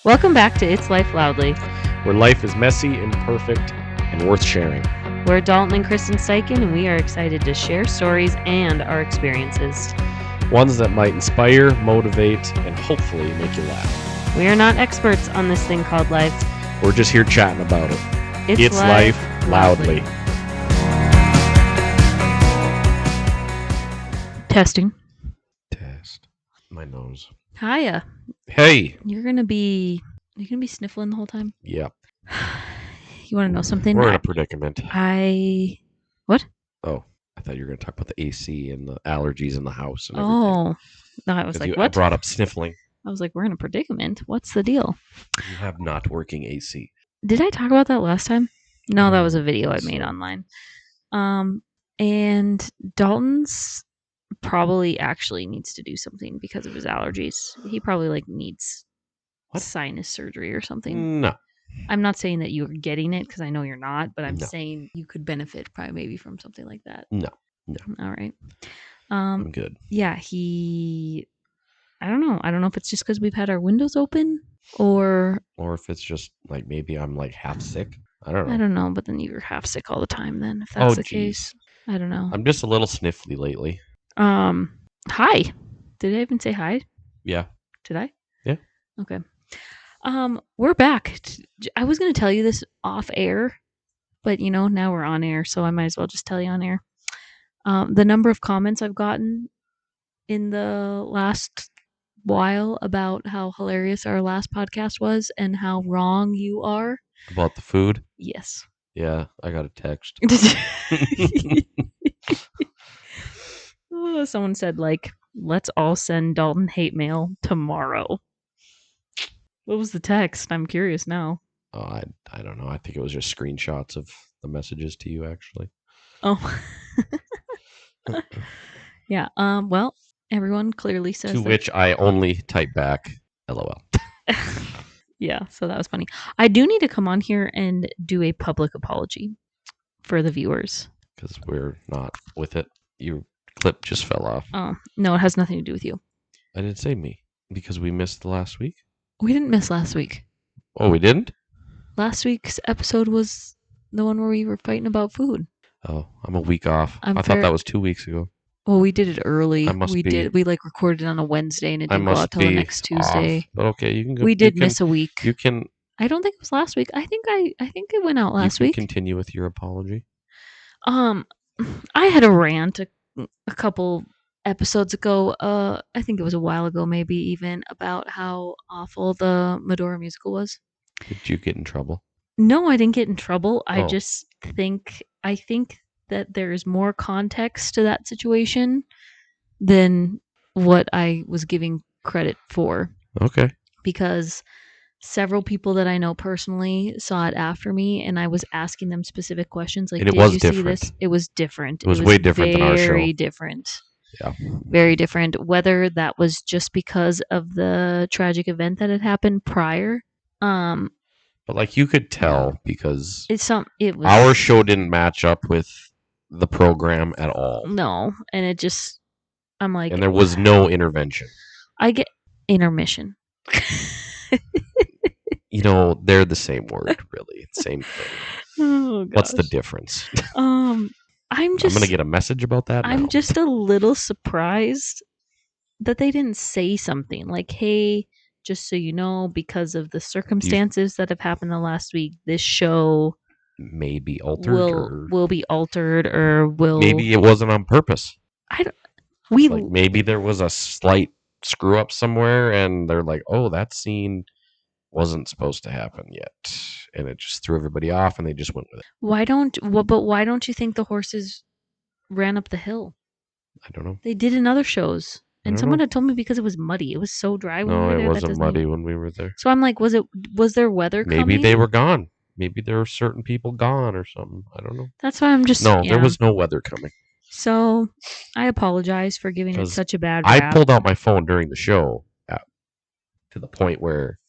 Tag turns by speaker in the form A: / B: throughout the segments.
A: Welcome back to It's Life Loudly.
B: Where life is messy, imperfect, and worth sharing.
A: We're Dalton and Kristen Steichen, and we are excited to share stories and our experiences.
B: Ones that might inspire, motivate, and hopefully make you laugh.
A: We are not experts on this thing called life.
B: We're just here chatting about it.
A: It's
B: life loudly.
A: Testing.
B: Test. My nose.
A: Hiya.
B: Hey.
A: You're gonna be sniffling the whole time?
B: Yep.
A: You want to know something?
B: We're in a predicament.
A: What?
B: Oh, I thought you were going to talk about the AC and the allergies in the house and everything.
A: Oh, no, I was like, what?
B: I brought up sniffling.
A: I was like, we're in a predicament. What's the deal?
B: You have not working AC.
A: Did I talk about that last time? No, that was a video I made online. And Dalton's probably actually needs to do something because of his allergies. He probably needs sinus surgery or something.
B: No.
A: I'm not saying that you're getting it because I know you're not, but I'm
B: No.
A: saying you could benefit probably maybe from something like that.
B: No.
A: All right.
B: I'm good.
A: Yeah, I don't know. I don't know if it's just because we've had our windows open or
B: if it's just maybe I'm half sick. I don't know.
A: I don't know, but then you're half sick all the time then, if that's the case. I don't know.
B: I'm just a little sniffly lately.
A: Hi. Did I even say hi?
B: Yeah.
A: Did I?
B: Yeah.
A: Okay. We're back. I was going to tell you this off air, but now we're on air, so I might as well just tell you on air. The number of comments I've gotten in the last while about how hilarious our last podcast was and how wrong you are.
B: About the food?
A: Yes.
B: Yeah, I got a text.
A: Someone said, let's all send Dalton hate mail tomorrow. What was the text? I'm curious now.
B: Oh, I don't know. I think it was just screenshots of the messages to you, actually.
A: Oh. Yeah. Well, everyone clearly says
B: to which I only type back, LOL.
A: Yeah, so that was funny. I do need to come on here and do a public apology for the viewers.
B: Because we're not with it. Your clip just fell off.
A: Oh, no, it has nothing to do with you.
B: I didn't say me. Because we missed the last week?
A: We didn't miss last week.
B: Oh, we didn't?
A: Last week's episode was the one where we were fighting about food.
B: Oh, I'm a week off. I thought that was 2 weeks ago.
A: Well, we did it early. We recorded it on a Wednesday and it didn't go out till the next Tuesday.
B: Off. But okay, you can go.
A: We did miss a week.
B: You can.
A: I don't think it was last week. I think it went out last week.
B: Continue with your apology.
A: I had a rant a couple episodes ago. I think it was a while ago, maybe even, about how awful the Medora musical was.
B: Did you get in trouble?
A: No, I didn't get in trouble. I just think that there is more context to that situation than what I was giving credit for.
B: Okay.
A: Because several people that I know personally saw it after me, and I was asking them specific questions like,
B: and
A: did you see this? It was different.
B: It was way different than our show.
A: Very different.
B: Yeah.
A: Very different. Whether that was just because of the tragic event that had happened prior.
B: But you could tell because
A: our
B: show didn't match up with the program at all.
A: No, and it just, I'm like,
B: and there was no intervention.
A: I get intermission.
B: They're the same word, really. Same thing.
A: Oh,
B: what's the difference?
A: I'm
B: gonna get a message about that.
A: I'm just a little surprised that they didn't say something like, "Hey, just so you know, because of the circumstances that have happened the last week, this show
B: may be altered,
A: will be altered, or will
B: maybe it wasn't on purpose.
A: Maybe
B: there was a slight screw up somewhere, and they're like, "Oh, that scene wasn't supposed to happen yet," and it just threw everybody off, and they just went with it.
A: Why don't you think the horses ran up the hill?
B: I don't know.
A: They did in other shows. And someone had told me because it was muddy. It was so dry when we were there.
B: No, it wasn't muddy when we were there.
A: So I'm like, was there weather coming?
B: Maybe they were gone. Maybe there were certain people gone or something. I don't know.
A: That's why I'm just...
B: No, there was no weather coming.
A: So I apologize for giving it such a bad rap.
B: I pulled out my phone during the show to the point where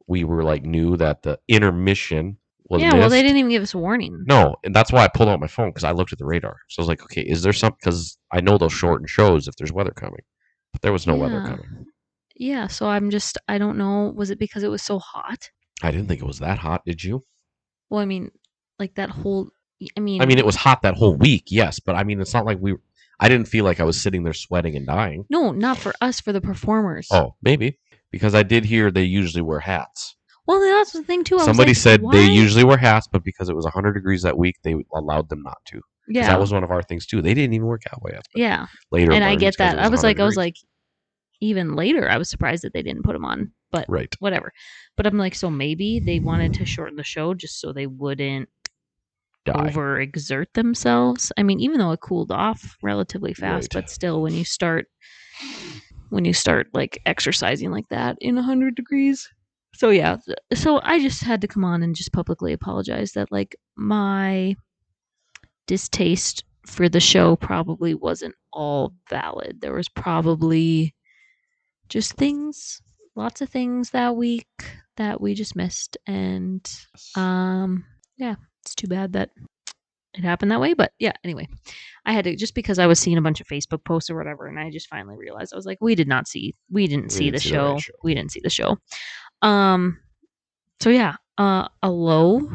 B: we were knew that the intermission was missed.
A: Well, they didn't even give us a warning.
B: No, and that's why I pulled out my phone, because I looked at the radar. So I was like, okay, is there something? Because I know they'll shorten shows if there's weather coming. But there was no weather coming.
A: Yeah, so I don't know, was it because it was so hot?
B: I didn't think it was that hot. Did you?
A: Well, I mean, like that whole I
B: I mean,
A: mean,
B: it was hot that whole week, yes, but I mean, it's not like we. I didn't feel like I was sitting there sweating and dying.
A: no, not for us, for the performers.
B: Oh, maybe because I did hear they usually wear hats.
A: Well, that's the thing too. I was
B: Somebody
A: like,
B: said they
A: why?
B: usually wear hats, but because it was 100 degrees that week, they allowed them not to. Because that
A: Yeah,
B: was one of our things too. They didn't even wear cowboy hats, but
A: yeah.
B: later
A: And I
B: learned it's
A: get
B: because it
A: that.
B: was 100
A: I was
B: degrees.
A: like, even later, I was surprised that they didn't put them on, but
B: Right.
A: whatever. But I'm like, so maybe they wanted to shorten the show just so they wouldn't
B: Die.
A: overexert themselves. I mean, even though it cooled off relatively fast,
B: Right.
A: but still, when you start like exercising like that in 100 degrees. So yeah, so I just had to come on and just publicly apologize that like my distaste for the show probably wasn't all valid. There was probably just things, lots of things that week that we just missed, and yeah, it's too bad that it happened that way. But yeah, anyway, I had to, just because I was seeing a bunch of Facebook posts or whatever, and I just finally realized, I was like, we didn't
B: We
A: see
B: didn't
A: the
B: see the right
A: show,
B: show.
A: we didn't see the show. Um, so yeah, a low,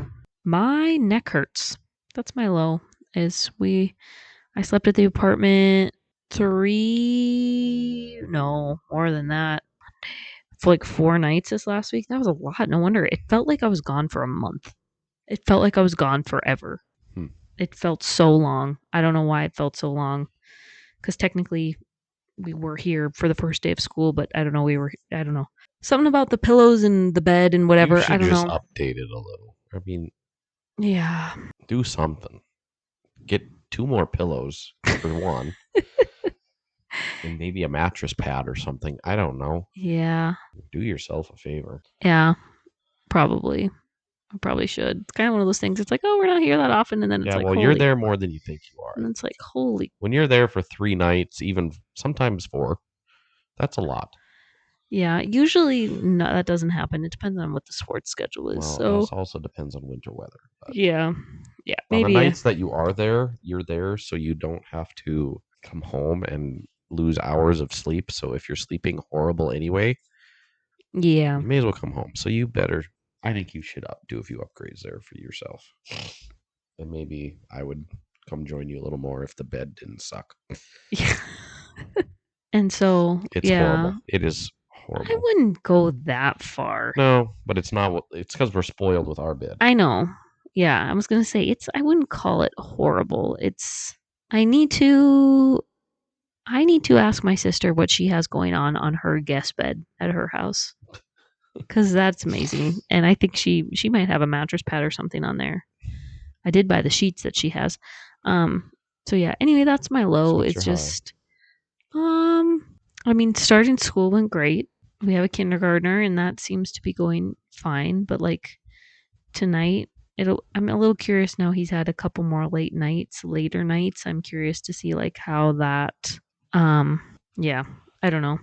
A: my neck hurts. That's my low. Is I slept at the apartment no, more than that, for like 4 nights this last week. That was a lot. No wonder it felt like I was gone for a month. It felt like I was gone forever.
B: Hmm.
A: It felt so long. I don't know why it felt so long. Because technically we were here for the first day of school, but I don't know. I don't know. Something about the pillows and the bed and
B: You
A: whatever. I
B: should
A: don't
B: just
A: know.
B: update it a little. I mean,
A: Yeah.
B: do something. Get 2 more pillows for one, and maybe a mattress pad or something. I don't know.
A: Yeah.
B: Do yourself a favor.
A: Yeah. Probably. I probably should. It's kind of one of those things. It's like, oh, we're not here that often. And then it's
B: Yeah,
A: like,
B: well, you're
A: holy.
B: there more than you think you are.
A: And it's like, holy.
B: When you're there for 3 nights, even sometimes 4, that's a lot.
A: Yeah. Usually that doesn't happen. It depends on what the sports schedule is.
B: Well,
A: So,
B: it also depends on winter weather. But
A: yeah. Yeah.
B: on the
A: Maybe.
B: nights that you are there, you're there so you don't have to come home and lose hours of sleep. So if you're sleeping horrible anyway,
A: Yeah.
B: you may as well come home. So you better. I think you should do a few upgrades there for yourself, and maybe I would come join you a little more if the bed didn't suck.
A: Yeah. And so,
B: It's
A: yeah.
B: horrible. It is
A: I
B: horrible.
A: wouldn't go that far.
B: No, but it's not. It's because we're spoiled with our bed.
A: I know. Yeah, I was gonna say I wouldn't call it horrible. I need to I need to ask my sister what she has going on her guest bed at her house, because that's amazing. And I think she might have a mattress pad or something on there. I did buy the sheets that she has. Um. So yeah. Anyway, that's my
B: So
A: low.
B: what's
A: It's
B: your high?
A: just I mean, starting school went great. We have a kindergartner, and that seems to be going fine. But like tonight, I'm a little curious now. He's had a couple more later nights. I'm curious to see like how that. Yeah, I don't know.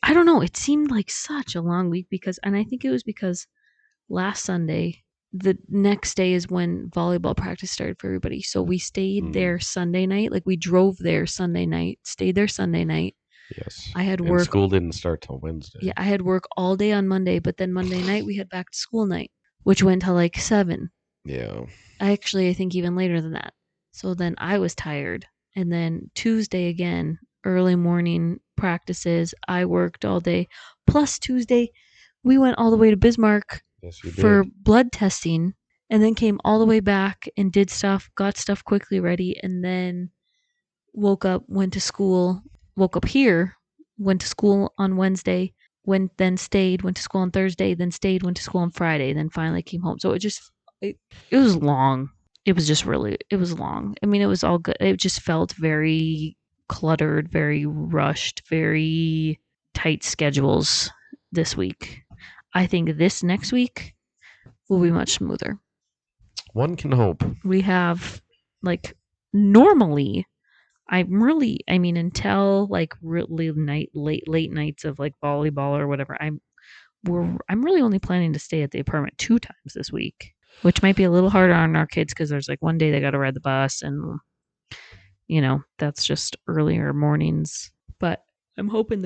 A: I don't know. It seemed like such a long week and I think it was because last Sunday, the next day is when volleyball practice started for everybody. So we stayed there Sunday night. Like we drove there Sunday night, stayed there Sunday night.
B: Yes.
A: I had
B: And
A: work.
B: school didn't start till Wednesday.
A: Yeah, I had work all day on Monday, but then Monday night we had back to school night, which went till like 7.
B: Yeah.
A: I think even later than that. So then I was tired. And then Tuesday again, early morning practices. I worked all day. Plus Tuesday, we went all the way to Bismarck
B: Yes, you
A: for
B: did.
A: blood testing and then came all the way back and did stuff, got stuff quickly ready, and then woke up, went to school, woke up here, went to school on Wednesday, then stayed, went to school on Thursday, then stayed, went to school on Friday, then finally came home. So it was long. It was long. I mean, it was all good. It just felt very cluttered, very rushed, very tight schedules this week. I think this next week will be much smoother.
B: One can hope.
A: We have like normally I mean, until like really late nights of like volleyball or whatever, I'm really only planning to stay at the apartment 2 times this week, which might be a little harder on our kids because there's like one day they got to ride the bus, and that's just earlier mornings. But I'm hoping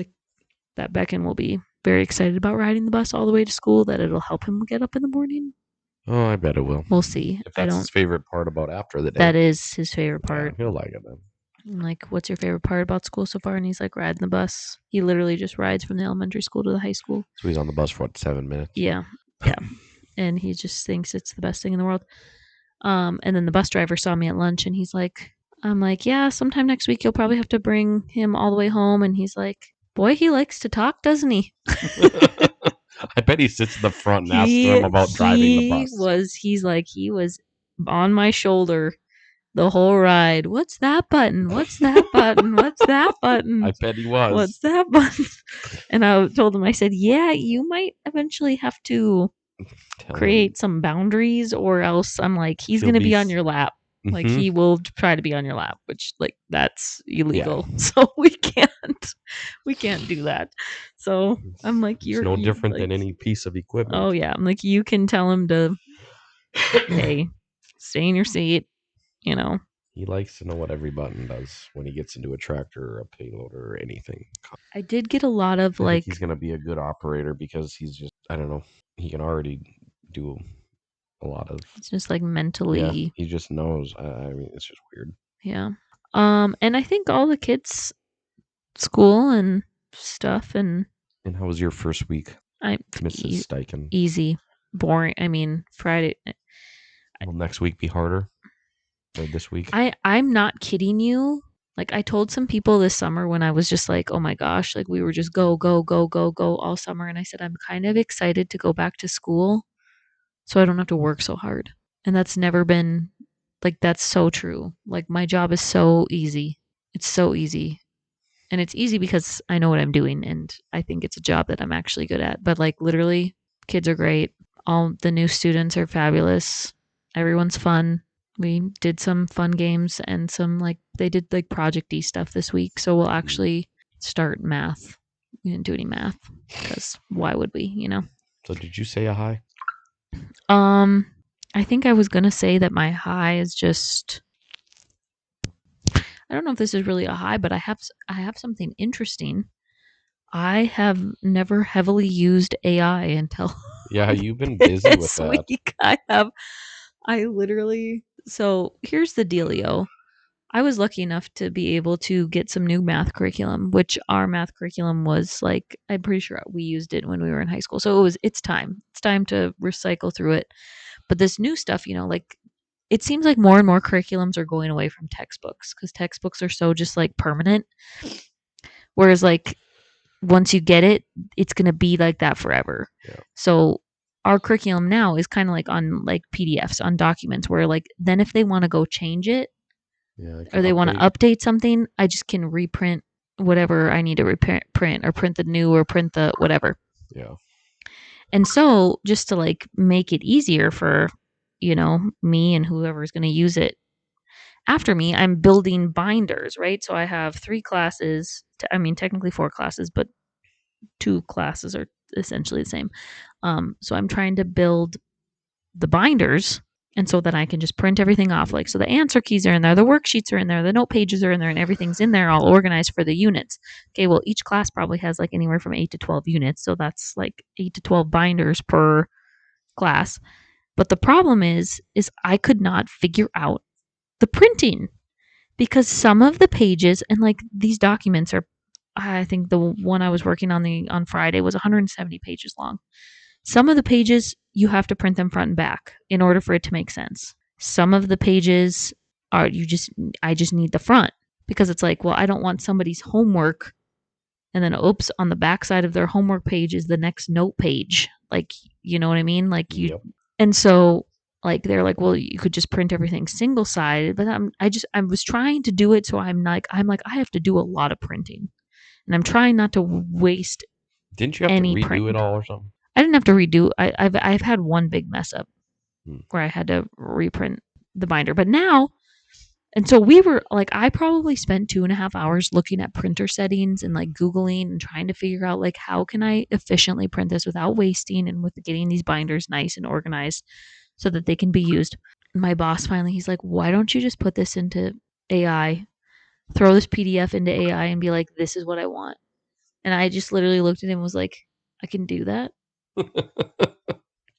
A: that Beckon will be very excited about riding the bus all the way to school, that it'll help him get up in the morning.
B: Oh, I bet it will.
A: We'll see.
B: If
A: I
B: that's
A: don't.
B: his favorite part about after the day.
A: That is his favorite
B: Yeah,
A: part.
B: he'll like it then.
A: I'm like, what's your favorite part about school so far? And he's like, riding the bus. He literally just rides from the elementary school to the high school.
B: So he's on the bus for what, 7 minutes?
A: Yeah. And he just thinks it's the best thing in the world. And then the bus driver saw me at lunch and he's like, I'm like, yeah, sometime next week you'll probably have to bring him all the way home. And he's like, boy, he likes to talk, doesn't he?
B: I bet he sits in the front and asks him about driving the bus.
A: He was on my shoulder the whole ride. What's that button? What's that button? What's that button?
B: I bet he was.
A: What's that button? And I told him, I said, yeah, you might eventually have to create some boundaries, or else I'm like, he's going to be on your lap. Like he will try to be on your lap, which like that's illegal. Yeah. So we can't do that. So I'm like,
B: it's no different
A: like,
B: than any piece of equipment.
A: Oh yeah. I'm like, you can tell him to, hey, stay in your seat, you know.
B: He likes to know what every button does when he gets into a tractor or a payloader or anything.
A: I did get a lot of
B: I think he's going to be a good operator because he's just, I don't know, he can already do a lot of.
A: It's just like mentally.
B: Yeah, he just knows. I mean, it's just weird.
A: Yeah. And I think all the kids' school and stuff and.
B: And how was your first week, Mrs. Steichen?
A: Easy, boring. I mean, Friday.
B: Will next week be harder? Or this week?
A: I'm not kidding you. Like I told some people this summer when I was just like, oh my gosh, like we were just go all summer. And I said, I'm kind of excited to go back to school so I don't have to work so hard. And that's never been like, that's so true. Like my job is so easy. It's so easy. And it's easy because I know what I'm doing and I think it's a job that I'm actually good at. But like literally, kids are great. All the new students are fabulous. Everyone's fun. We did some fun games and some like they did like project-y stuff this week. So we'll actually start math. We didn't do any math because why would we, you know?
B: So did you say a high?
A: I think I was gonna say that my high is just. I don't know if this is really a high, but I have something interesting. I have never heavily used AI until.
B: Yeah, you've been busy with that.
A: Week. I literally. So here's the dealio. I was lucky enough to be able to get some new math curriculum, which our math curriculum was like, I'm pretty sure we used it when we were in high school. So it's time. It's time to recycle through it. But this new stuff, you know, like it seems like more and more curriculums are going away from textbooks because textbooks are so just like permanent. Whereas like once you get it, it's going to be like that forever. Yeah. So our curriculum now is kind of like on like PDFs, on documents where like then if they want to go change it, or they want to update something, I just can reprint whatever I need to print or print the new or print the whatever.
B: Yeah.
A: And so just to like make it easier for, you know, me and whoever's going to use it after me, I'm building binders, right? So I have 3 classes, technically 4 classes, but 2 classes are essentially the same. So I'm trying to build the binders. And so that I can just print everything off. Like, so the answer keys are in there, the worksheets are in there, the note pages are in there, and everything's in there all organized for the units. Okay, well, each class probably has like anywhere from 8 to 12 units. So that's like 8 to 12 binders per class. But the problem is I could not figure out the printing because some of the pages and like these documents are, I think the one I was working on Friday was 170 pages long. Some of the pages, you have to print them front and back in order for it to make sense. Some of the pages I just need the front because it's like, well, I don't want somebody's homework and then oops, on the back side of their homework page is the next note page. Like, you know what I mean? Like you, yep. And so like, they're like, well, you could just print everything single sided, but I was trying to do it. So I'm like, I have to do a lot of printing and I'm trying not to waste.
B: Didn't you have to redo it all or something?
A: I didn't have to redo. I've had one big mess up where I had to reprint the binder, but now, and so we were like, I probably spent 2.5 hours looking at printer settings and like Googling and trying to figure out like how can I efficiently print this without wasting and with getting these binders nice and organized so that they can be used. My boss finally, he's like, why don't you just put this into AI, throw this PDF into AI and be like, this is what I want. And I just literally looked at him and was like, I can do that.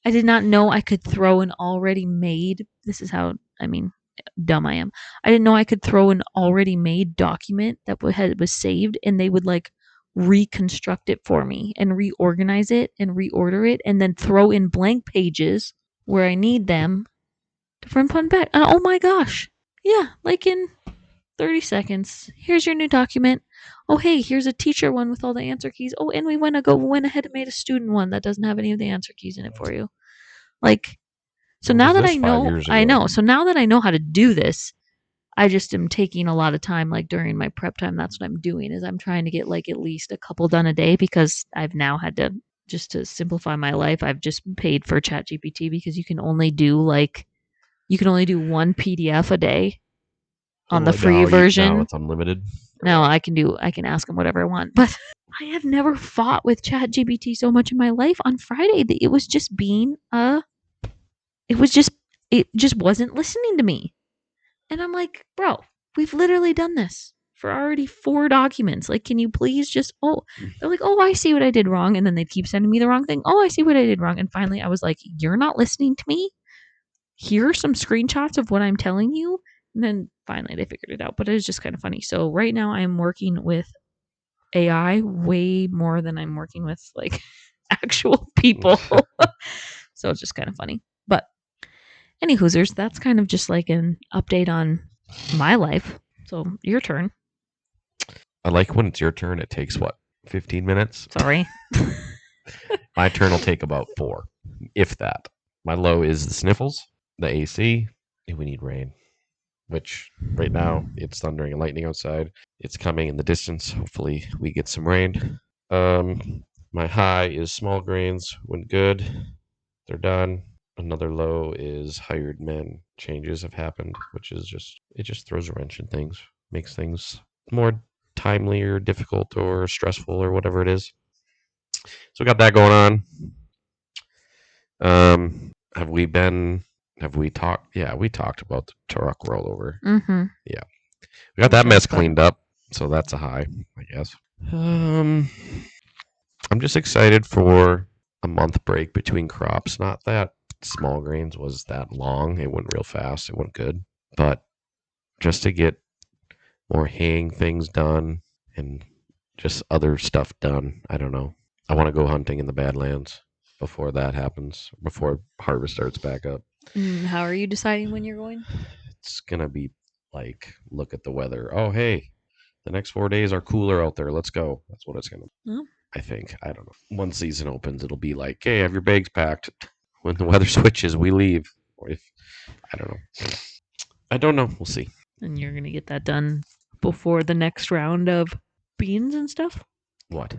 A: I did not know I could throw an already made, this is how, dumb I am. I didn't know I could throw an already made document that was saved and they would like reconstruct it for me and reorganize it and reorder it and then throw in blank pages where I need them from front back. Oh my gosh. Yeah, like in 30 seconds. Here's your new document. Oh, hey, here's a teacher one with all the answer keys. Oh, and we went ahead and made a student one that doesn't have any of the answer keys in it for you. Like, so
B: When
A: now
B: was
A: that
B: this
A: I
B: 5
A: know,
B: years
A: I
B: ago?
A: know. So now that I know how to do this, I just am taking a lot of time, like during my prep time. That's what I'm doing is I'm trying to get like at least a couple done a day because I've now had to just to simplify my life. I've just paid for ChatGPT because you can only do one PDF a day on the free
B: Now
A: version.
B: it's unlimited.
A: No, I can ask him whatever I want. But I have never fought with ChatGPT so much in my life. On Friday, it was just it just wasn't listening to me. And I'm like, bro, we've literally done this for already 4 documents. Like, can you please just they're like, oh, I see what I did wrong. And then they keep sending me the wrong thing. Oh, I see what I did wrong. And finally I was like, you're not listening to me. Here are some screenshots of what I'm telling you. And then finally they figured it out. But it was just kind of funny. So right now I'm working with AI way more than I'm working with like actual people. So it's just kind of funny. But any hoosers, that's kind of just like an update on my life. So your turn.
B: I like when it's your turn. It takes what, 15 minutes?
A: Sorry.
B: My turn will take about 4, if that. My low is the sniffles, the AC, and we need rain. Which right now it's thundering and lightning outside. It's coming in the distance. Hopefully we get some rain. My high is small grains went good. They're done. Another low is hired men changes have happened, which is just throws a wrench in things, makes things more timely or difficult or stressful or whatever it is. So we got that going on. Have we talked? Yeah, we talked about the truck rollover.
A: Mm-hmm.
B: Yeah. We got that mess cleaned up, so that's a high, I guess. I'm just excited for a month break between crops. Not that small grains was that long. It went real fast. It went good. But just to get more haying things done and just other stuff done. I don't know. I want to go hunting in the Badlands before that happens, before harvest starts back up.
A: How are you deciding when you're going?
B: It's going to be like, look at the weather. Oh, hey, the next 4 days are cooler out there. Let's go. That's what it's going to be.
A: Oh.
B: I think. I don't know. Once season opens, it'll be like, hey, have your bags packed. When the weather switches, we leave. Or if, I don't know. I don't know. We'll see.
A: And you're going to get that done before the next round of beans and stuff?
B: What?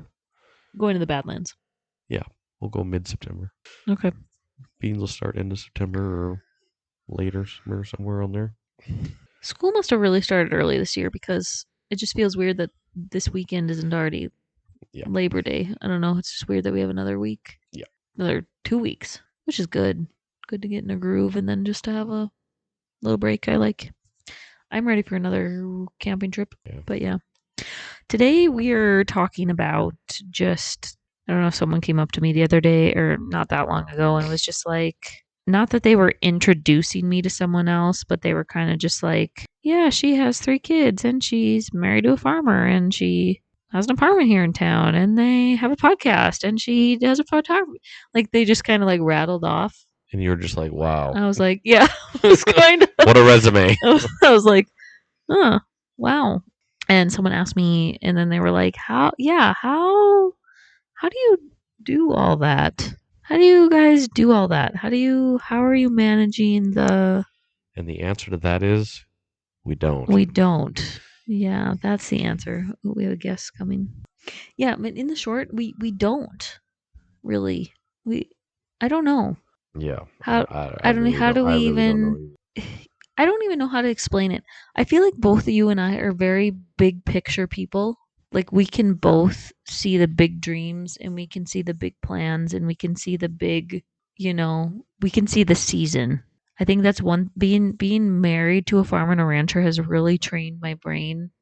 A: Going to the Badlands.
B: Yeah, we'll go mid-September.
A: Okay.
B: Beans will start end of September or later summer, somewhere on there.
A: School must have really started early this year because it just feels weird that this weekend isn't already Labor Day. I don't know. It's just weird that we have another week.
B: Yeah.
A: Another 2 weeks, which is good. Good to get in a groove and then just to have a little break. I'm ready for another camping trip.
B: Yeah.
A: But yeah. Today we are talking about I don't know if someone came up to me the other day or not that long ago and was just like, not that they were introducing me to someone else, but they were kind of just like, yeah, she has 3 kids and she's married to a farmer and she has an apartment here in town and they have a podcast and she does a photography. Like they just kind of like rattled off.
B: And you were just like, wow.
A: I was like, yeah, it's kind of.
B: What a resume.
A: I was like, oh, wow. And someone asked me, and then they were like, how do you do all that? How do you guys do all that? How are you managing the.
B: And the answer to that is, we don't.
A: We don't. Yeah, that's the answer. Ooh, we have a guest coming. Yeah, but in the short, we don't really. I don't know.
B: Yeah.
A: I don't know. How do we even. I don't even know how to explain it. I feel like both of you and I are very big picture people. Like we can both see the big dreams and we can see the big plans and we can see the big, we can see the season. I think that's one being married to a farmer and a rancher has really trained my brain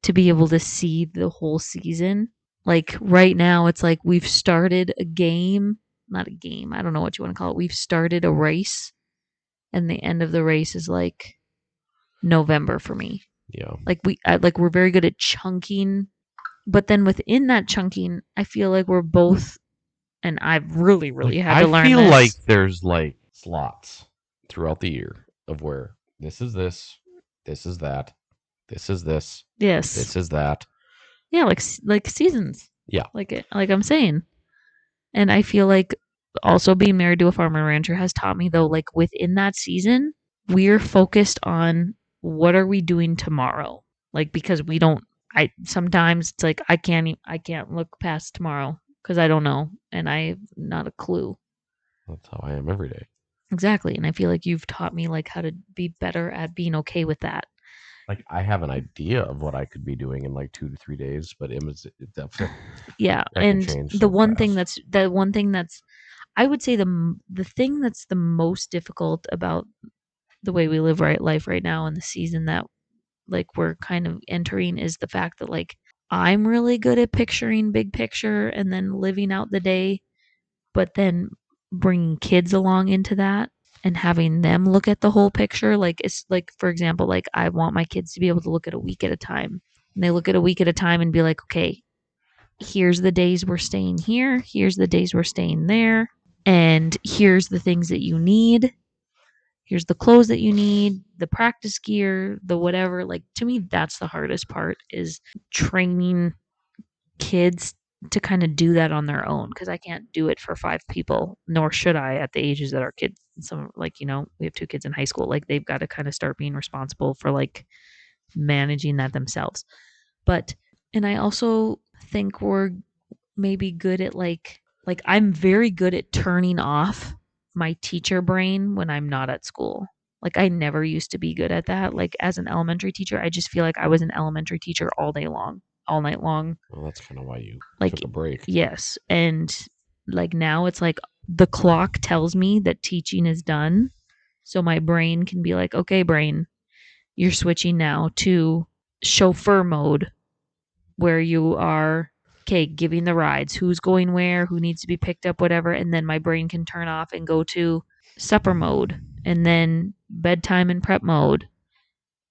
A: to be able to see the whole season Like right now, it's like we've started a game, not a game. I don't know what you want to call it. We've started a race, and the end of the race is like November for me.
B: Yeah.
A: Like we're very good at chunking, but then within that chunking, I feel like we're both, and I've really,
B: Like
A: really had
B: I
A: to learn
B: feel like
A: this.
B: there's like slots throughout the year of where this is this, this is that, this is this,
A: Yes,
B: this is that.
A: yeah, like seasons,
B: Yeah.
A: like I'm saying, and I feel like also being married to a farmer rancher has taught me though, like within that season, we're focused on what are we doing tomorrow, like because we don't. I sometimes it's like I can't look past tomorrow because I don't know and I have not a clue.
B: That's how I am every day.
A: Exactly. And I feel like you've taught me like how to be better at being okay with that.
B: Like I have an idea of what I could be doing in like 2 to 3 days, but it definitely
A: Yeah.
B: that can
A: And
B: change so fast.
A: the one thing that's I would say the thing that's the most difficult about the way we live life right now and the season that like we're kind of entering is the fact that like I'm really good at picturing big picture and then living out the day, but then bringing kids along into that and having them look at the whole picture. Like it's like, for example, like I want my kids to be able to look at a week at a time. And they look at a week at a time and be like, okay, here's the days we're staying here, here's the days we're staying there, and here's the things that you need. Here's the clothes that you need, the practice gear, the whatever. Like to me, that's the hardest part is training kids to kind of do that on their own because I can't do it for five people, nor should I at the ages that our kids. Some like we have two kids in high school. Like they've got to kind of start being responsible for like managing that themselves. But and I also think we're maybe good at like I'm very good at turning off my teacher brain when I'm not at school. Like I never used to be good at that. Like as an elementary teacher, I just feel like I was an elementary teacher all day long, all night long.
B: Well, that's kind of why you
A: Like
B: took a break.
A: yes, and like now it's like the clock tells me that teaching is done. So my brain can be like, "Okay, brain, you're switching now to chauffeur mode where you are okay giving the rides, who's going where, who needs to be picked up, whatever, and then my brain can turn off and go to supper mode and then bedtime and prep mode.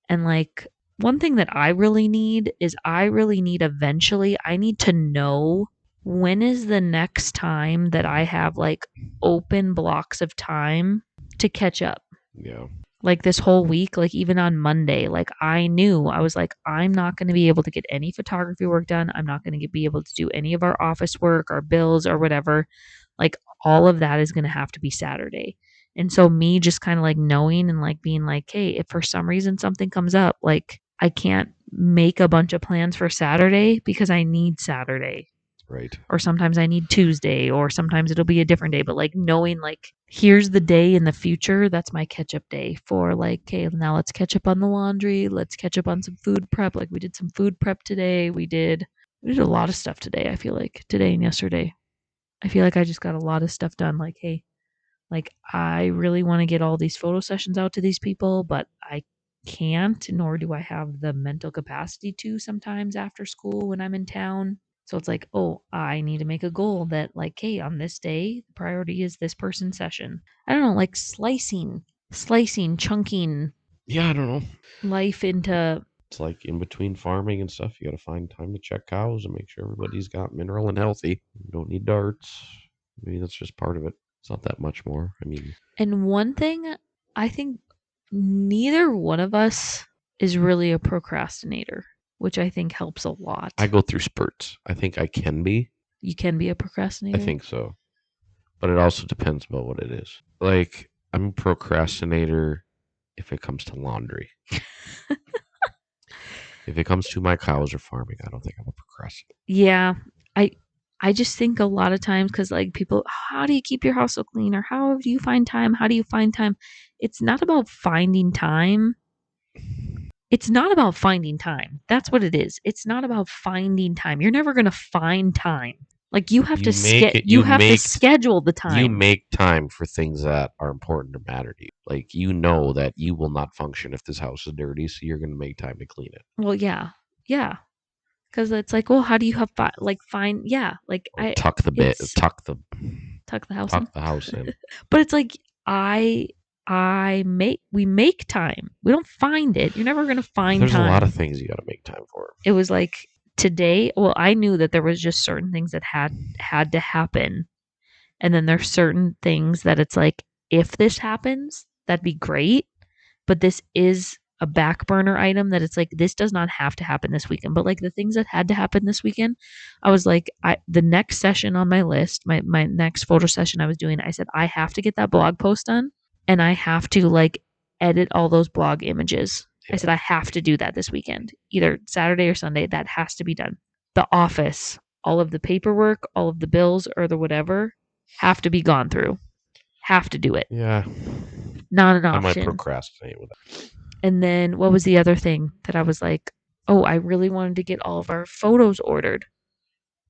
A: And like one thing that I really need is I really need eventually I need to know when is the next time that I have like open blocks of time to catch up.
B: Yeah.
A: Like this whole week, like even on Monday, like I knew I was like, I'm not going to be able to get any photography work done. I'm not going to be able to do any of our office work, our bills, or whatever. Like all of that is going to have to be Saturday. And so, me just kind of like knowing and like being like, hey, if for some reason something comes up, like I can't make a bunch of plans for Saturday because I need Saturday
B: Right.
A: or sometimes I need Tuesday, or sometimes it'll be a different day. But like knowing like here's the day in the future, that's my catch up day for like, okay, now let's catch up on the laundry. Let's catch up on some food prep. Like we did some food prep today. We did a lot of stuff today, I feel like today and yesterday. I feel like I just got a lot of stuff done. Like, hey, like I really want to get all these photo sessions out to these people, but I can't, nor do I have the mental capacity to sometimes after school when I'm in town. So it's like, oh, I need to make a goal that, like, hey, on this day, the priority is this person's session. I don't know, like slicing, chunking
B: Yeah, I don't know.
A: life into,
B: It's like in between farming and stuff, you got to find time to check cows and make sure everybody's got mineral and healthy. You don't need darts. I mean, that's just part of it. It's not that much more. I mean,
A: and one thing I think neither one of us is really a procrastinator, which I think helps a
B: I
A: lot.
B: go through spurts. I think I can be.
A: You can be a
B: I
A: procrastinator.
B: think so. But it also depends about what it is. Like, I'm a procrastinator if it comes to laundry. If it comes to my cows or farming, I don't think I'm a procrastinator.
A: Yeah, I I just think a lot of times because like people, how do you keep your house so clean, or how do you find time? How do you find time? It's not about finding time. It's not about finding time. That's what it is. It's not about finding time. You're never gonna find time. Like you have to
B: You make it.
A: you have to schedule the
B: You
A: time.
B: make time for things that are important or matter to you. Like you know that you will not function if this house is dirty, so you're going to make time to clean it.
A: Well, yeah, yeah. because it's like, well, how do you have fine? Yeah, like
B: Or tuck the bit,
A: it's tuck the house in.
B: tuck the house in.
A: But it's like we make time. We don't find it. You're never gonna find
B: There's
A: time.
B: a lot of things you got to make time for.
A: It was like today. Well, I knew that there was just certain things that had to happen, and then there's certain things that it's like, if this happens, that'd be great. But this is a back burner item that it's like, this does not have to happen this weekend. But like the things that had to happen this weekend, I was like, the next session on my list, my next photo session I was doing, I said, I have to get that blog post done, and I have to like edit all those blog images. I said, I have to do that this weekend, either Saturday or Sunday. That has to be done. The office, all of the paperwork, all of the bills or the whatever have to be gone through. Have to do it.
B: Yeah.
A: Not an
B: I might
A: option.
B: procrastinate with that.
A: And then what was the other thing that I was like, oh, I really wanted to get all of our photos ordered.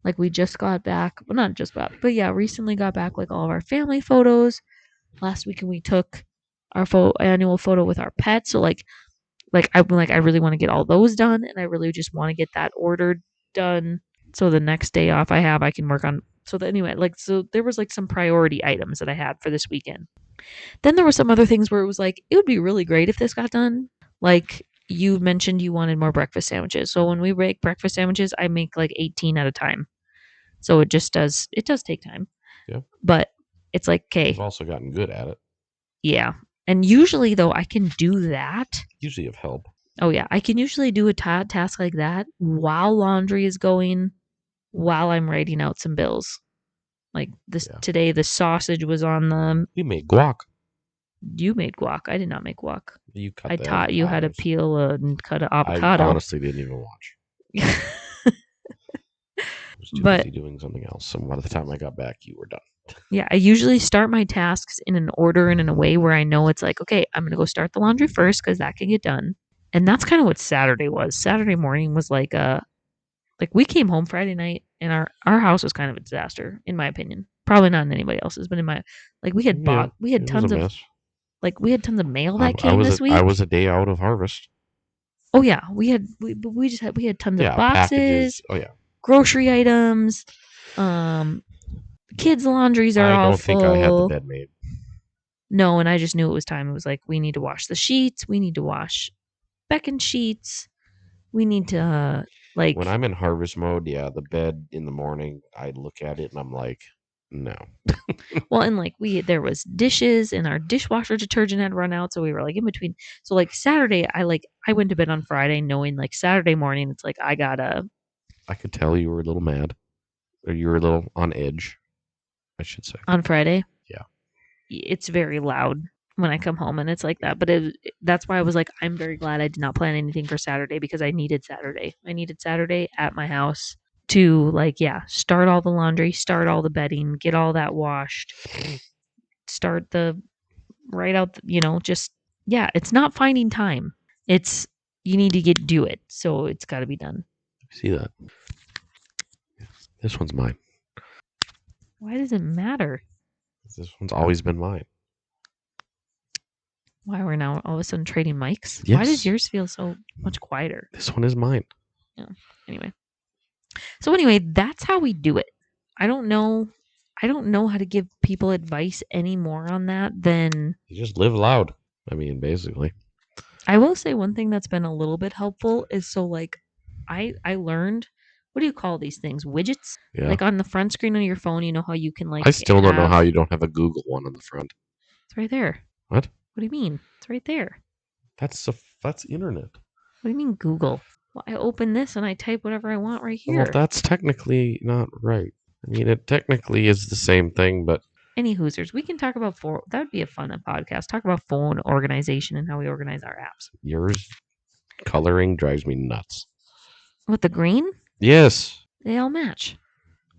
A: Like we just got back, well, not just got, but yeah, recently got back like all of our family photos. Last weekend we took our annual photo with our pets. So I really want to get all those done, and I really just want to get that ordered done. So the next day off I have, I can work on. So anyway, so there was like some priority items that I had for this weekend. Then there were some other things where it was like, it would be really great if this got done. Like you mentioned you wanted more breakfast sandwiches. So when we make breakfast sandwiches, I make like 18 at a time. So it does take time.
B: Yeah.
A: But it's like, okay.
B: You've also gotten good at it.
A: Yeah. And usually though, I can do that.
B: Usually of help.
A: Oh yeah. I can usually do a task like that while laundry is going, while I'm writing out some bills. Like today, the sausage was on the.
B: We made guac.
A: You made guac. I did not make guac.
B: You cut.
A: I taught you how to peel and cut an avocado.
B: I honestly didn't even watch. I was too busy doing something else. So by the time I got back, you were done.
A: Yeah, I usually start my tasks in an order and in a way where I know it's like, okay, I'm going to go start the laundry first because that can get done. And that's kind of what Saturday was. Saturday morning was like we came home Friday night and our house was kind of a disaster, in my opinion. Probably not in anybody else's, but in my, like we had tons of, like we had tons of mail that came this week.
B: I was a day out of harvest.
A: Oh yeah, we had tons of boxes.
B: Packages. Oh yeah,
A: grocery items. Kids' laundries are all full.
B: I don't think I had the bed made.
A: No, and I just knew it was time. It was like, we need to wash the sheets. We need to wash Beckon sheets. We need to
B: when I'm in harvest mode, yeah, the bed in the morning, I look at it and I'm like, no.
A: Well, and like there was dishes and our dishwasher detergent had run out, so we were like in between. So like Saturday, I went to bed on Friday knowing like Saturday morning it's like I could
B: tell you were a little mad, or you were a little on edge, I should say.
A: On Friday?
B: Yeah.
A: It's very loud when I come home and it's like that. But that's why I was like, I'm very glad I did not plan anything for Saturday because I needed Saturday. I needed Saturday at my house to start all the laundry, start all the bedding, get all that washed, start it's not finding time. It's, you need to do it. So it's got to be done.
B: See that? This one's mine.
A: Why does it matter?
B: This one's always been mine.
A: Why we're now all of a sudden trading mics?
B: Yes.
A: Why does yours feel so much quieter?
B: This one is mine.
A: Yeah. Anyway, that's how we do it. I don't know how to give people advice anymore on that than
B: you just live loud. I mean, basically.
A: I will say one thing that's been a little bit helpful is I learned, what do you call these things? Widgets?
B: Yeah.
A: Like on the front screen of your phone, you know how you can
B: I still don't know how you don't have a Google one on the front.
A: It's right there.
B: What?
A: What do you mean? It's right there.
B: That's internet.
A: What do you mean Google? Well, I open this and I type whatever I want right here.
B: Well, that's technically not right. I mean, it technically is the same thing, but
A: any Hoosers, we can talk about that would be a fun podcast. Talk about phone organization and how we organize our apps.
B: Yours coloring drives me nuts.
A: With the green?
B: Yes.
A: They all match.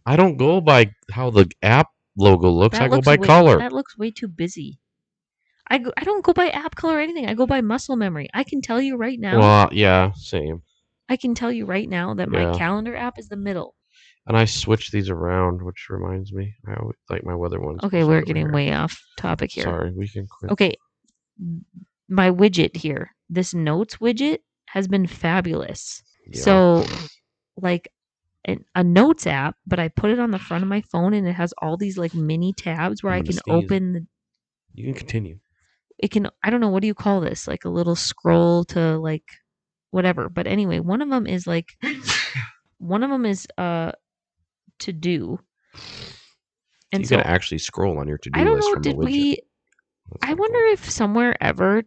B: I don't go by how the app logo looks. I go by color.
A: That looks way too busy. I don't go by app color or anything. I go by muscle memory. I can tell you right now.
B: Well, yeah, same.
A: I can tell you right now that my calendar app is the middle.
B: And I switch these around, which reminds me, I always like my weather ones.
A: Okay, we're getting way off topic here.
B: Sorry, we can quit.
A: Okay, my widget here, this notes widget has been fabulous. Yeah. So like a notes app, but I put it on the front of my phone and it has all these like mini tabs where
B: I'm
A: I
B: gonna
A: can
B: sneeze.
A: open the
B: You can continue.
A: it can I don't know what do you call this? Like a little scroll to like whatever. But anyway, one of them is to do. And
B: You can
A: so
B: actually scroll on your
A: I
B: to-do
A: don't
B: list
A: know,
B: from a widget. That's
A: I
B: kinda
A: wonder
B: cool.
A: if somewhere ever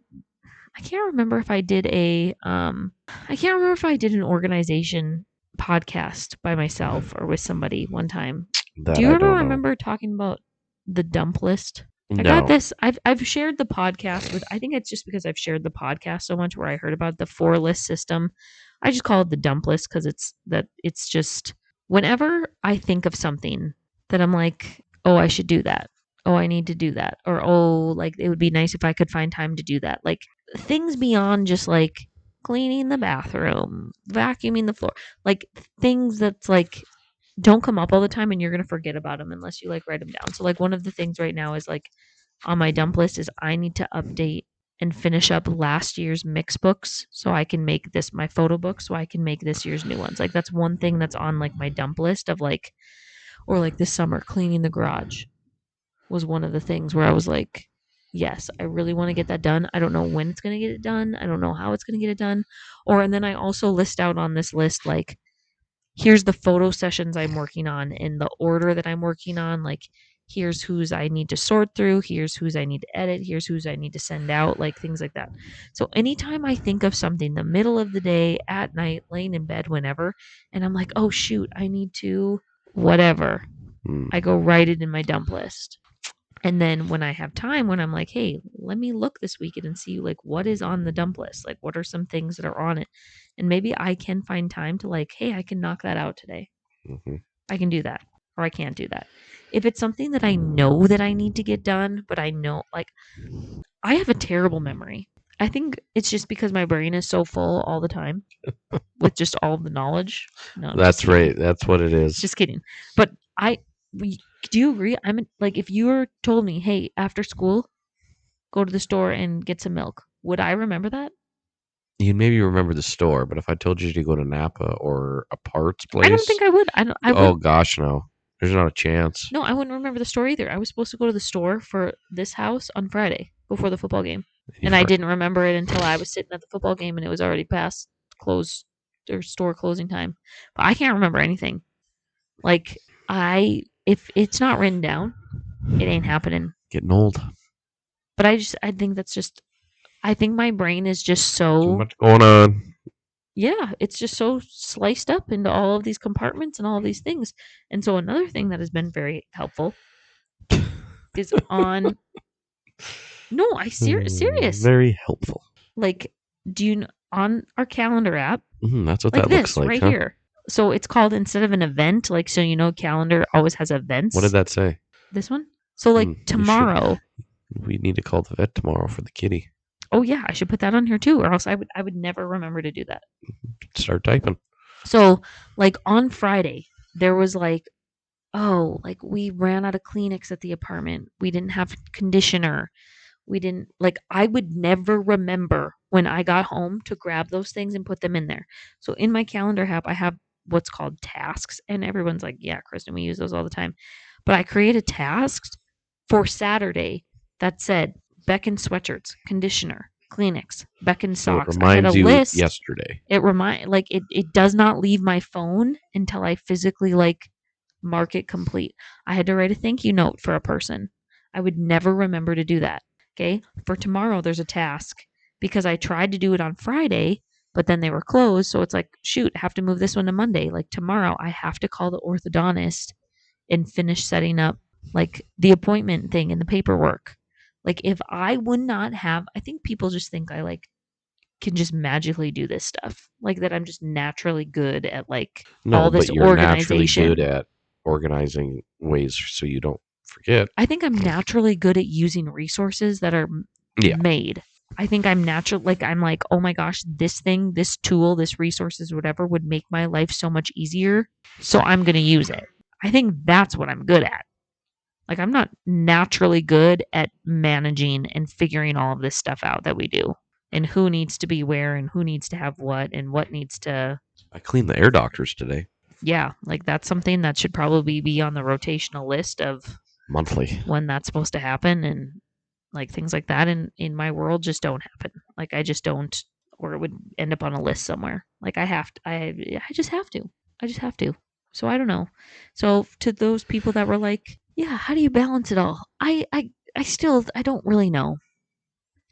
A: I can't remember if I did I can't remember if I did an organization podcast by myself or with somebody one time. Do
B: That
A: you
B: I
A: ever
B: don't know.
A: remember talking about the dump list? I got
B: No.
A: this. I've shared the podcast with. I think it's just because I've shared the podcast so much where I heard about the 4 list system. I just call it the dump list because it's just whenever I think of something that I'm like, oh, I should do that. Oh, I need to do that. Or oh, like it would be nice if I could find time to do that. Like things beyond just like cleaning the bathroom, vacuuming the floor, like things that's like don't come up all the time and you're going to forget about them unless you like write them down. So like one of the things right now is like on my dump list is I need to update and finish up last year's mix books so I can make this my photo book so I can make this year's new ones. Like that's one thing that's on like my dump list of like or like this summer cleaning the garage was one of the things where I was like yes, I really want to get that done. I don't know when it's going to get it done. I don't know how it's going to get it done. Or and then I also list out on this list like here's the photo sessions I'm working on in the order that I'm working on. Like, here's whose I need to sort through, here's whose I need to edit, here's whose I need to send out, like things like that. So, anytime I think of something the middle of the day, at night, laying in bed, whenever, and I'm like, oh shoot, I need to whatever, I go write it in my dump list. And then when I have time, when I'm like, hey, let me look this weekend and see like what is on the dump list, like what are some things that are on it, and maybe I can find time to like, hey, I can knock that out today.
B: Mm-hmm.
A: I can do that, or I can't do that. If it's something that I know that I need to get done, but I know like I have a terrible memory. I think it's just because my brain is so full all the time with just all the knowledge. No, I'm
B: That's
A: just kidding.
B: right. That's what it is.
A: Just kidding. But do you agree? Like if you were told me, hey, after school, go to the store and get some milk. Would I remember that?
B: You'd maybe remember the store, but if I told you to go to Napa or a parts
A: I don't
B: place,
A: think I would. I don't. I
B: oh
A: would.
B: gosh, no. There's not a chance.
A: No, I wouldn't remember the store either. I was supposed to go to the store for this house on Friday before the football game, and I didn't remember it until I was sitting at the football game and it was already past close or store closing time. But I can't remember anything. Like if it's not written down, it ain't happening.
B: Getting old.
A: But I think that's just I think my brain is just
B: Too
A: so
B: much going on.
A: yeah, it's just so sliced up into all of these compartments and all of these things. And so another thing that has been very helpful is on no, serious.
B: Very helpful.
A: Like do you on our calendar app
B: That's what
A: like
B: that looks
A: this
B: like,
A: right
B: huh?
A: here. So it's called instead of an event, like so you know calendar always has events.
B: What did that say?
A: This one? So like tomorrow.
B: We need to call the vet tomorrow for the kitty.
A: Oh yeah, I should put that on here too, or else I would never remember to do that.
B: Start typing.
A: So like on Friday, there was like, oh, like we ran out of Kleenex at the apartment. We didn't have conditioner. We didn't like I would never remember when I got home to grab those things and put them in there. So in my calendar app, I have what's called tasks, and everyone's like, yeah, Kristen, we use those all the time. But I created tasks for Saturday that said Beckon sweatshirts, conditioner, Kleenex, Beckon
B: So it
A: socks. I had a
B: reminds you
A: list.
B: yesterday.
A: It does not leave my phone until I physically like mark it complete. I had to write a thank you note for a person. I would never remember to do that. Okay. For tomorrow, there's a task because I tried to do it on Friday, but then they were closed. So it's like, shoot, I have to move this one to Monday. Like tomorrow, I have to call the orthodontist and finish setting up like the appointment thing and the paperwork. Like if I would not have, I think people just think I like can just magically do this stuff. Like that I'm just naturally good at like all this
B: but you're naturally
A: organization.
B: good at organizing ways so you don't forget.
A: I think I'm naturally good at using resources that are made. I think I'm natural. Like I'm like, oh my gosh, this thing, this tool, this resources, whatever would make my life so much easier. So I'm going to use it. I think that's what I'm good at. Like I'm not naturally good at managing and figuring all of this stuff out that we do and who needs to be where and who needs to have what and what needs to.
B: I cleaned the air doctors today.
A: yeah, like that's something that should probably be on the rotational list of
B: Monthly.
A: when that's supposed to happen, and like things like that in my world just don't happen. Like I just don't, or it would end up on a list somewhere. Like I just have to. I just have to. So I don't know. So to those people that were like, yeah, how do you balance it all? I still I don't really know.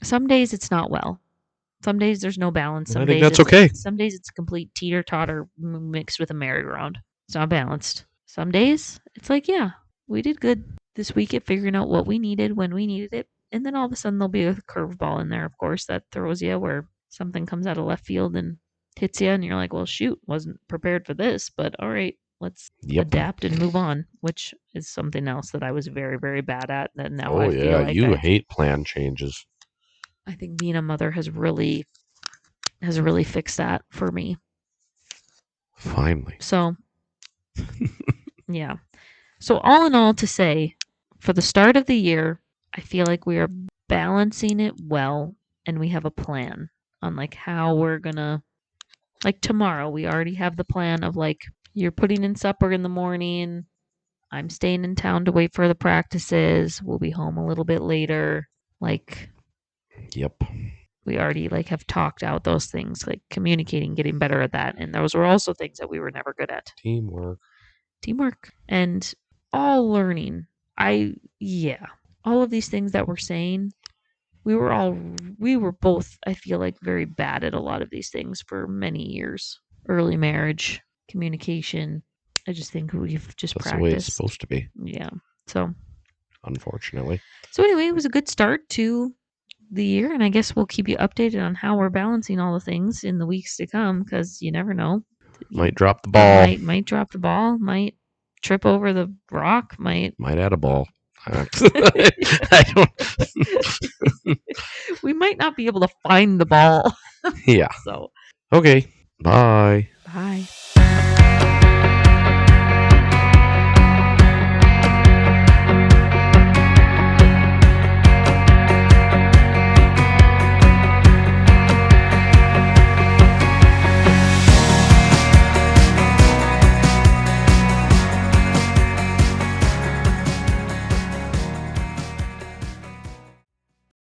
A: Some days it's not well. Some days there's no balance.
B: I think that's okay.
A: Some days it's a complete teeter totter mixed with a merry-go-round. It's not balanced. Some days it's like, yeah, we did good this week at figuring out what we needed when we needed it, and then all of a sudden there'll be a curveball in there, of course, that throws you where something comes out of left field and hits you, and you're like, well, shoot, wasn't prepared for this, but all right, let's adapt and move on, which is something else that I was very, very bad at. That now I feel like
B: you hate plan changes.
A: I think being a mother has really fixed that for me.
B: Finally.
A: So, yeah. So all in all, to say, for the start of the year, I feel like we are balancing it well, and we have a plan on like how we're gonna. Like tomorrow, we already have the plan of like you're putting in supper in the morning. I'm staying in town to wait for the practices. We'll be home a little bit later. Like,
B: yep.
A: We already like have talked out those things, like communicating, getting better at that, and those were also things that we were never good at.
B: Teamwork,
A: and all learning. All of these things that we're saying, we were both, I feel like, very bad at a lot of these things for many years. Early marriage, communication. I just think we've just
B: that's
A: practiced.
B: the way it's supposed to be.
A: Yeah. So,
B: unfortunately.
A: So anyway, it was a good start to the year, and I guess we'll keep you updated on how we're balancing all the things in the weeks to come, because you never know.
B: Might drop the ball.
A: Might drop the ball. Might trip over the rock. Might
B: add a ball. I don't.
A: We might not be able to find the ball.
B: Yeah.
A: So.
B: Okay. Bye.